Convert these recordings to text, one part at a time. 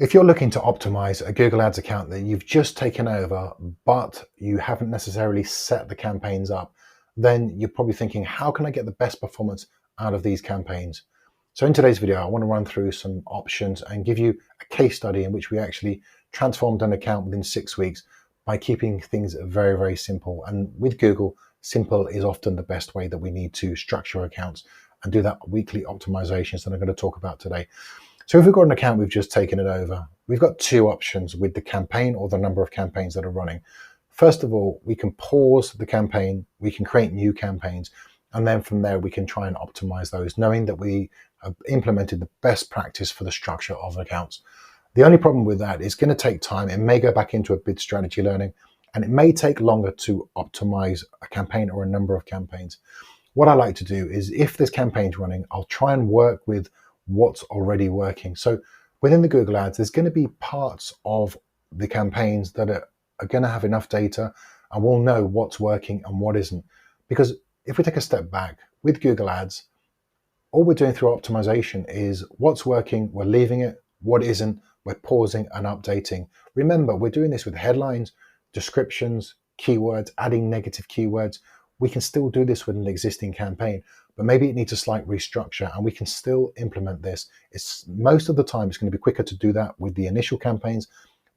If you're looking to optimize a Google Ads account that you've just taken over, but you haven't necessarily set the campaigns up, then you're probably thinking, how can I get the best performance out of these campaigns? So in today's video, I want to run through some options and give you a case study in which we actually transformed an account within 6 weeks by keeping things very, very simple. And with Google, simple is often the best way that we need to structure accounts and do that weekly optimizations that I'm going to talk about today. So if we've got an account, we've just taken it over, we've got two options with the campaign or the number of campaigns that are running. First of all, we can pause the campaign, we can create new campaigns, and then from there we can try and optimize those, knowing that we have implemented the best practice for the structure of accounts. The only problem with that is going to take time. It may go back into a bid strategy learning, and it may take longer to optimize a campaign or a number of campaigns. What I like to do is, if there's campaigns running, I'll try and work with what's already working. So within the Google Ads, there's going to be parts of the campaigns that are going to have enough data and we'll know what's working and what isn't. Because if we take a step back with Google Ads, all we're doing through optimization is what's working, we're leaving it, what isn't, we're pausing and updating. Remember, we're doing this with headlines, descriptions, keywords, adding negative keywords. We can still do this with an existing campaign, but maybe it needs a slight restructure and we can still implement this. It's most of the time it's going to be quicker to do that with the initial campaigns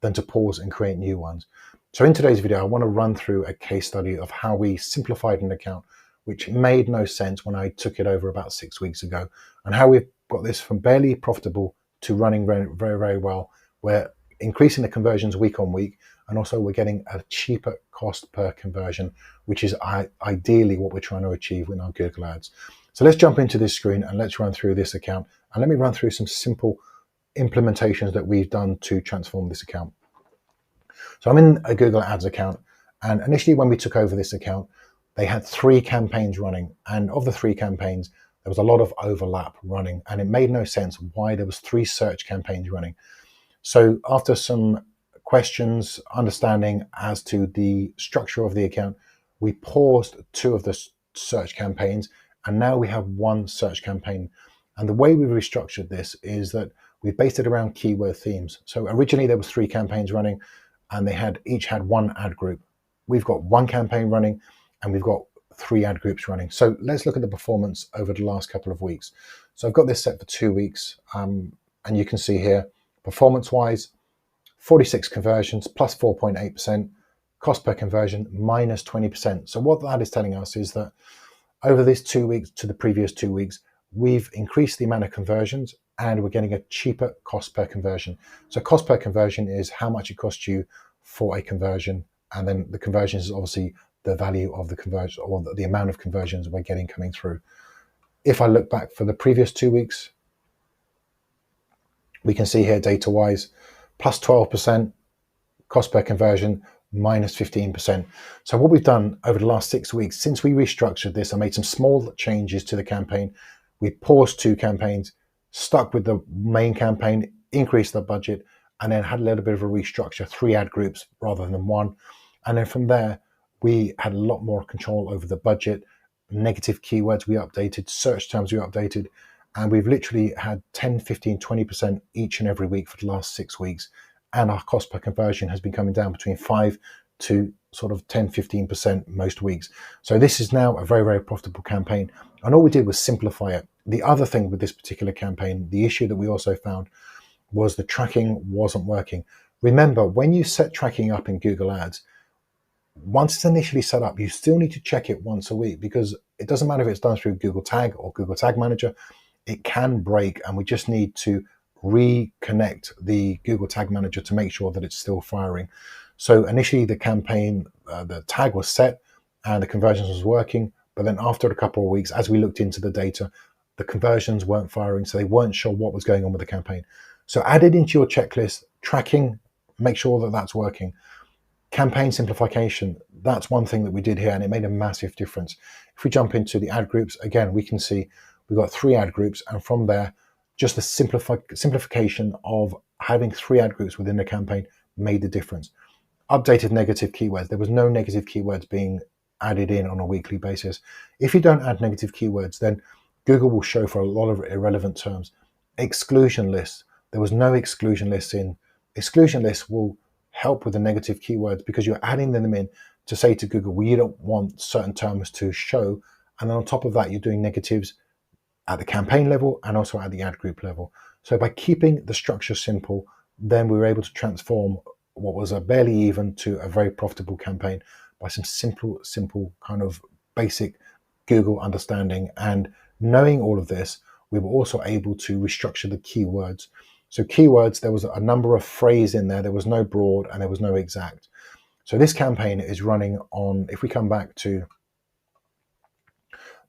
than to pause and create new ones. So in today's video, I want to run through a case study of how we simplified an account which made no sense when I took it over about 6 weeks ago, and how we've got this from barely profitable to running very, very, very well. We're increasing the conversions week on week, and also we're getting a cheaper cost per conversion, which is ideally what we're trying to achieve with our Google Ads. So let's jump into this screen and let's run through this account. And let me run through some simple implementations that we've done to transform this account. So I'm in a Google Ads account, and initially when we took over this account, they had 3 campaigns running. And of the 3 campaigns, there was a lot of overlap running, and it made no sense why there was 3 search campaigns running. So after some questions, understanding as to the structure of the account, we paused 2 of the search campaigns, and now we have 1 search campaign. And the way we restructured this is that we based it around keyword themes. So originally there was 3 campaigns running, and they each had 1 ad group. We've got 1 campaign running, and we've got 3 ad groups running. So let's look at the performance over the last couple of weeks. So I've got this set for 2 weeks, and you can see here, performance-wise, 46 conversions, plus 4.8%, cost per conversion, minus 20%. So what that is telling us is that over this 2 weeks to the previous 2 weeks, we've increased the amount of conversions and we're getting a cheaper cost per conversion. So cost per conversion is how much it costs you for a conversion. And then the conversions is obviously the value of the conversion, or the amount of conversions we're getting coming through. If I look back for the previous 2 weeks, we can see here data-wise, plus 12%, cost per conversion, minus 15%. So what we've done over the last 6 weeks, since we restructured this, I made some small changes to the campaign. We paused 2 campaigns, stuck with the main campaign, increased the budget, and then had a little bit of a restructure, 3 ad groups rather than 1. And then from there, we had a lot more control over the budget, negative keywords we updated, search terms we updated, and we've literally had 10, 15, 20% each and every week for the last 6 weeks. And our cost per conversion has been coming down between 5 to sort of 10, 15% most weeks. So this is now a very, very profitable campaign. And all we did was simplify it. The other thing with this particular campaign, the issue that we also found was the tracking wasn't working. Remember, when you set tracking up in Google Ads, once it's initially set up, you still need to check it once a week, because it doesn't matter if it's done through Google Tag or Google Tag Manager, it can break, and we just need to reconnect the Google Tag Manager to make sure that it's still firing. So initially the campaign, the tag was set and the conversions was working, but then after a couple of weeks, as we looked into the data, the conversions weren't firing, so they weren't sure what was going on with the campaign. So add it into your checklist, tracking, make sure that that's working. Campaign simplification, that's one thing that we did here, and it made a massive difference. If we jump into the ad groups, again, we can see we've got 3 ad groups, and from there, just the simplification of having 3 ad groups within the campaign made the difference. Updated negative keywords. There was no negative keywords being added in on a weekly basis. If you don't add negative keywords, then Google will show for a lot of irrelevant terms. Exclusion lists. There was no exclusion lists in. Exclusion lists will help with the negative keywords because you're adding them in to say to Google, well, you don't want certain terms to show. And then on top of that, you're doing negatives at the campaign level and also at the ad group level. So by keeping the structure simple, then we were able to transform what was a barely even to a very profitable campaign by some simple kind of basic Google understanding. And knowing all of this, we were also able to restructure the keywords. So keywords, there was a number of phrases in there. There was no broad and there was no exact. So this campaign is running on, if we come back to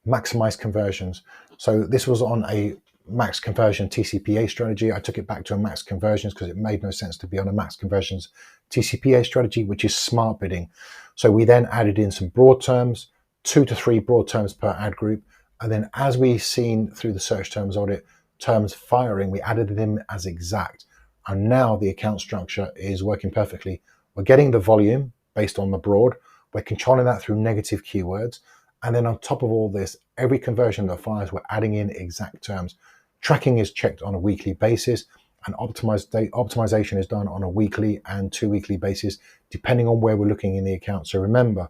maximize conversions. So this was on a max conversion TCPA strategy. I took it back to a max conversions because it made no sense to be on a max conversions TCPA strategy, which is smart bidding. So we then added in some broad terms, 2 to 3 broad terms per ad group. And then as we've seen through the search terms audit, terms firing, we added them as exact. And now the account structure is working perfectly. We're getting the volume based on the broad. We're controlling that through negative keywords. And then on top of all this, every conversion that fires, we're adding in exact terms. Tracking is checked on a weekly basis, and optimization is done on a weekly and 2 weekly basis, depending on where we're looking in the account. So remember,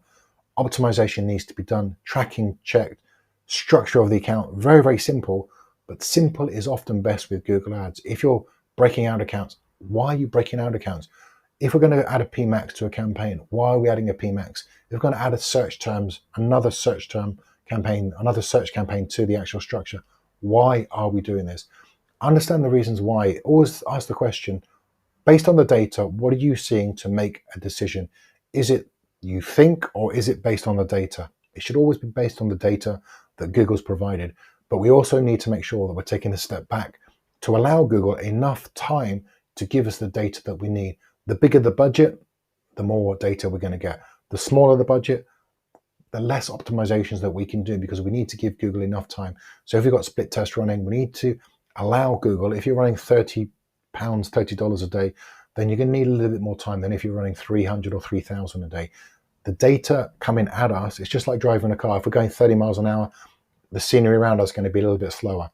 optimization needs to be done, tracking checked, structure of the account, very, very simple, but simple is often best with Google Ads. If you're breaking out accounts, why are you breaking out accounts? If we're going to add a PMAX to a campaign, why are we adding a PMAX? If we're going to add a search terms, another search campaign to the actual structure, why are we doing this? Understand the reasons why. Always ask the question, based on the data, what are you seeing to make a decision? Is it you think, or is it based on the data? It should always be based on the data that Google's provided. But we also need to make sure that we're taking a step back to allow Google enough time to give us the data that we need. The bigger the budget, the more data we're going to get. The smaller the budget, the less optimizations that we can do, because we need to give Google enough time. So if you've got split test running, we need to allow Google, if you're running £30 a day, then you're going to need a little bit more time than if you're running 300 or 3,000 a day. The data coming at us, it's just like driving a car. If we're going 30 miles an hour, the scenery around us is going to be a little bit slower.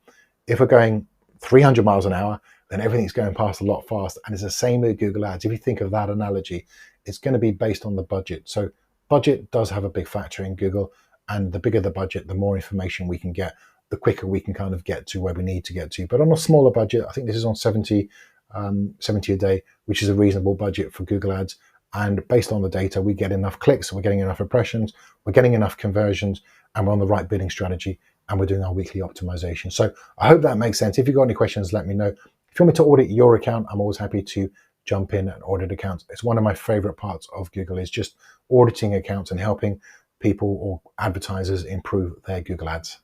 If we're going 300 miles an hour, then everything's going past a lot faster. And it's the same with Google Ads. If you think of that analogy, it's going to be based on the budget. So budget does have a big factor in Google, and the bigger the budget, the more information we can get, the quicker we can kind of get to where we need to get to. But on a smaller budget, I think this is on 70 a day, which is a reasonable budget for Google Ads. And based on the data, we get enough clicks, we're getting enough impressions, we're getting enough conversions, and we're on the right bidding strategy, and we're doing our weekly optimization. So I hope that makes sense. If you've got any questions, let me know. If you want me to audit your account, I'm always happy to jump in and audit accounts. It's one of my favorite parts of Google, is just auditing accounts and helping people or advertisers improve their Google Ads.